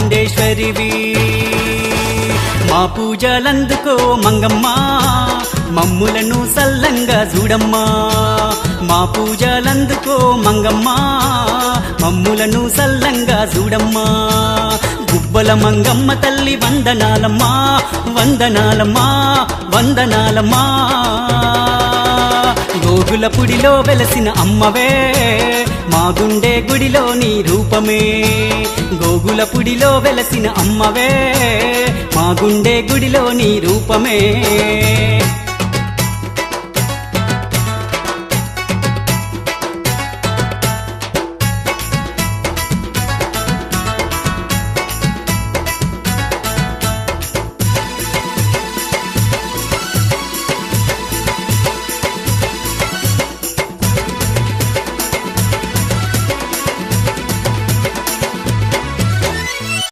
చాముండేశ్వరివి మా పూజలందుకో మంగమ్మ మమ్ములను సల్లంగా చూడమ్మా మా పూజలందుకో మంగమ్మ మమ్ములను సల్లంగా చూడమ్మా గుబ్బల మంగమ్మ తల్లి వందనాలమ్మా వందనాలమ్మా వందనాలమ్మా గోగులపుడిలో వెలసిన అమ్మవే మా గుండె గుడిలో నీ రూపమే గోగులపుడిలో వెలసిన అమ్మవే మా గుండె గుడిలో నీ రూపమే